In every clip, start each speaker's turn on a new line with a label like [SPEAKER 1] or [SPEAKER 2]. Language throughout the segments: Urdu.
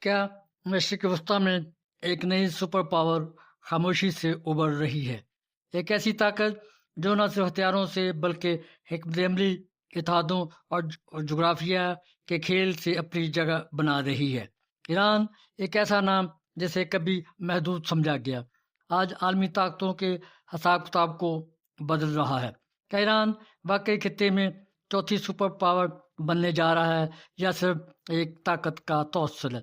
[SPEAKER 1] کیا مشرق وسطیٰ میں ایک نئی سپر پاور خاموشی سے ابھر رہی ہے؟ ایک ایسی طاقت جو نہ صرف ہتھیاروں سے بلکہ حکمت عملی، اتحادوں اور جغرافیہ کے کھیل سے اپنی جگہ بنا رہی ہے۔ ایران ایک ایسا نام جسے کبھی محدود سمجھا گیا، آج عالمی طاقتوں کے حساب کتاب کو بدل رہا ہے۔ کیا ایران واقعی خطے میں چوتھی سپر پاور بننے جا رہا ہے یا صرف ایک طاقت کا توسل ہے؟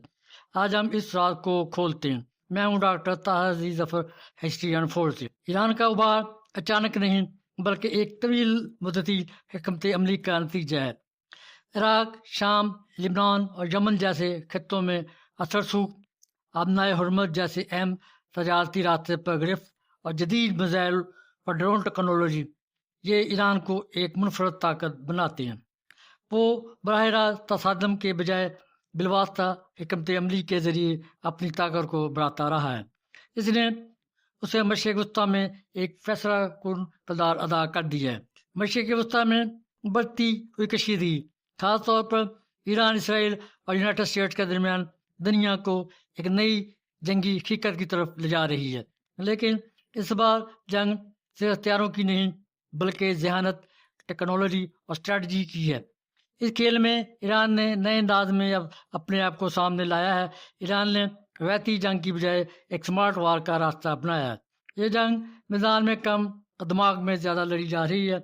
[SPEAKER 1] آج ہم اس راز کو کھولتے ہیں۔ میں ہوں doctor Tahir Aziz Zafar, history and force. Iran کا ابھار اچانک نہیں بلکہ ایک طویل مدتی حکمت عملی کا نتیجہ ہے۔ عراق، شام، لبنان اور یمن جیسے خطوں میں اثر سوکھ، آبنائے حرمت جیسے اہم تجارتی راستے پر گرفت اور جدید میزائل اور ڈرون ٹیکنالوجی، یہ ایران کو ایک منفرد طاقت بناتے ہیں۔ وہ براہ راست تصادم کے بجائے بالواسطہ حکمت عملی کے ذریعے اپنی طاقت کو بڑھاتا رہا ہے۔ اس نے اسے مشرق وسطیٰ میں ایک فیصلہ کن کردار ادا کر دیا ہے۔ مشرق وسطیٰ میں بڑھتی ہوئی کشیدگی خاص طور پر ایران، اسرائیل اور یونائٹڈ اسٹیٹس کے درمیان دنیا کو ایک نئی جنگی حقیقت کی طرف لے جا رہی ہے۔ لیکن اس بار جنگ صرف ہتھیاروں کی نہیں بلکہ ذہانت، ٹیکنالوجی اور اسٹریٹجی کی ہے۔ اس کھیل میں ایران نے نئے انداز میں اب اپنے آپ کو سامنے لایا ہے۔ ایران نے روایتی جنگ کی بجائے ایک سمارٹ وار کا راستہ اپنایا ہے۔ یہ جنگ میدان میں کم، دماغ میں زیادہ لڑی جا رہی ہے۔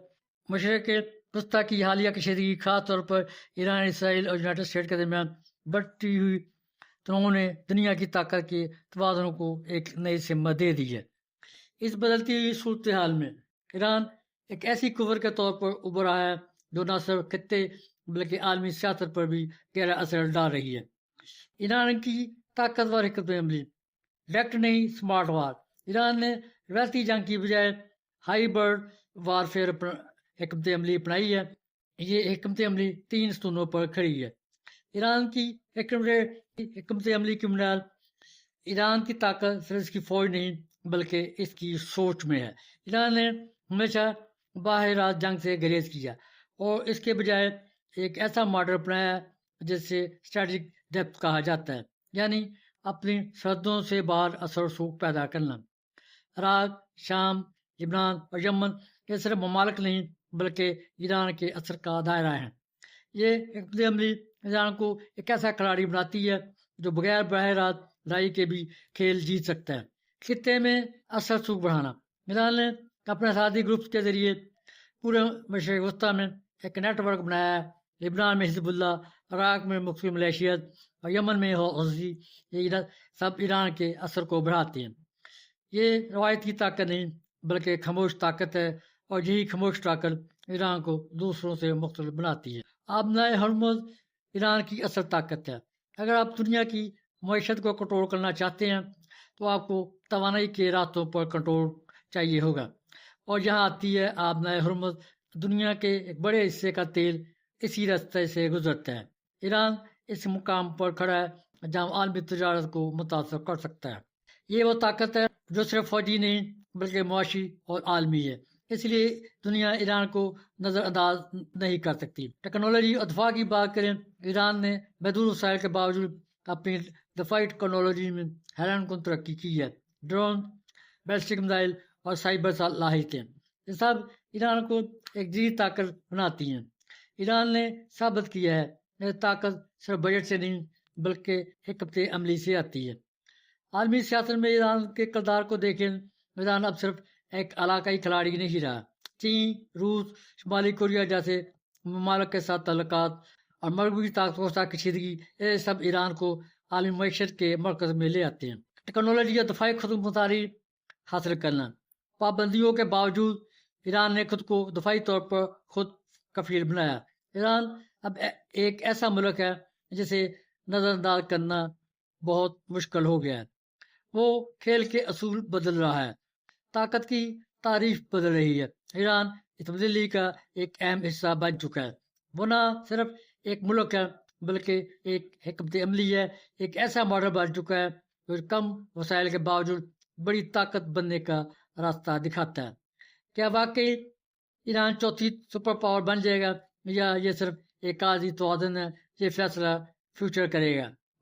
[SPEAKER 1] مشرق وسطیٰ کی حالیہ کشیدگی خاص طور پر ایران، اسرائیل اور یونائٹڈ اسٹیٹس کے درمیان بڑھتی ہوئی تنوع نے دنیا کی طاقت کے توازن کو ایک نئی سمت دے دی ہے۔ اس بدلتی ہوئی صورتحال میں ایران ایک ایسی قوت کے طور پر ابھرا ہے جو نہ صرف خطے بلکہ عالمی سیاست پر بھی گہرا اثر ڈال رہی ہے۔ ایران کی طاقتور حکمت عملی، ڈائریکٹ نہیں سمارٹ وار۔ ایران نے روایتی جنگ کی بجائے ہائی برڈ وارفیئر حکمت عملی اپنائی ہے۔ یہ حکمت عملی 3 ستونوں پر کھڑی ہے۔ ایران کی حکمت عملی کی بنیاد ایران کی طاقت صرف اس کی فوج نہیں بلکہ اس کی سوچ میں ہے۔ ایران نے ہمیشہ باہر راست جنگ سے گریز کیا اور اس کے بجائے ایک ایسا ماڈل اپنایا جسے اسٹریٹجک ڈیپتھ کہا جاتا ہے، یعنی اپنی سرحدوں سے باہر اثر سوکھ پیدا کرنا۔ عراق، شام، لبنان اور یمن یہ صرف ممالک نہیں بلکہ ایران کے اثر کا دائرہ ہیں۔ یہ حکمت عملی ایران کو ایک ایسا کھلاڑی بناتی ہے جو بغیر براہ راست لڑائی کے بھی کھیل جیت سکتا ہے۔ خطے میں اثر سوکھ بڑھانا، ایران نے اپنے ساتھی گروپس کے ذریعے پورے مشرق وسطیٰ میں ایک نیٹ ورک بنایا ہے۔ لبنان میں حزب اللہ، عراق میں مختلف ملیشیات اور یمن میں حوثی، یہ سب ایران کے اثر کو بڑھاتے ہیں۔ یہ روایتی طاقت نہیں بلکہ خاموش طاقت ہے اور یہی خاموش طاقت ایران کو دوسروں سے مختلف بناتی ہے۔ آبنائے حرمت ایران کی اصل طاقت ہے۔ اگر آپ دنیا کی معیشت کو کنٹرول کرنا چاہتے ہیں تو آپ کو توانائی کے راستوں پر کنٹرول چاہیے ہوگا، اور یہاں آتی ہے آبنائے حرمت۔ دنیا کے ایک بڑے حصے کا تیل اسی راستے سے گزرتا ہے۔ ایران اس مقام پر کھڑا ہے جہاں عالمی تجارت کو متاثر کر سکتا ہے۔ یہ وہ طاقت ہے جو صرف فوجی نہیں بلکہ معاشی اور عالمی ہے۔ اس لیے دنیا ایران کو نظر انداز نہیں کر سکتی۔ ٹیکنالوجی اور دفاع کی بات کریں، ایران نے محدود وسائل کے باوجود اپنی دفاعی ٹیکنالوجی میں حیران کن ترقی کی ہے۔ ڈرون، بیلسٹک میزائل اور سائبر صلاحیتیں، یہ سب ایران کو ایک جدید طاقت بناتی ہیں۔ ایران نے ثابت کیا ہے کہ طاقت صرف بجٹ سے نہیں بلکہ حکمت عملی سے آتی ہے۔ عالمی سیاست میں ایران کے کردار کو دیکھیں، ایران اب صرف ایک علاقائی کھلاڑی نہیں رہا۔ چین، روس، شمالی کوریا جیسے ممالک کے ساتھ تعلقات اور مغربی طاقتوں کے ساتھ کشیدگی، یہ سب ایران کو عالمی معیشت کے مرکز میں لے آتے ہیں۔ ٹیکنالوجی اور دفاعی خود مختاری حاصل کرنا، پابندیوں کے باوجود ایران نے خود کو دفاعی طور پر خود کفیل بنایا۔ ایران اب ایک ایسا ملک ہے جسے نظر انداز کرنا بہت مشکل ہو گیا ہے۔ وہ کھیل کے اصول بدل رہا ہے، طاقت کی تعریف بدل رہی ہے۔ ایران اس تبدیلی کا ایک اہم حصہ بن چکا ہے۔ وہ نہ صرف ایک ملک ہے بلکہ ایک حکمت عملی ہے، ایک ایسا ماڈل بن چکا ہے جو کم وسائل کے باوجود بڑی طاقت بننے کا راستہ دکھاتا ہے۔ کیا واقعی ایران چوتھی سپر پاور بن جائے گا یا یہ صرف ایک عارضی توازن ہے؟ یہ فیصلہ فیوچر کرے گا۔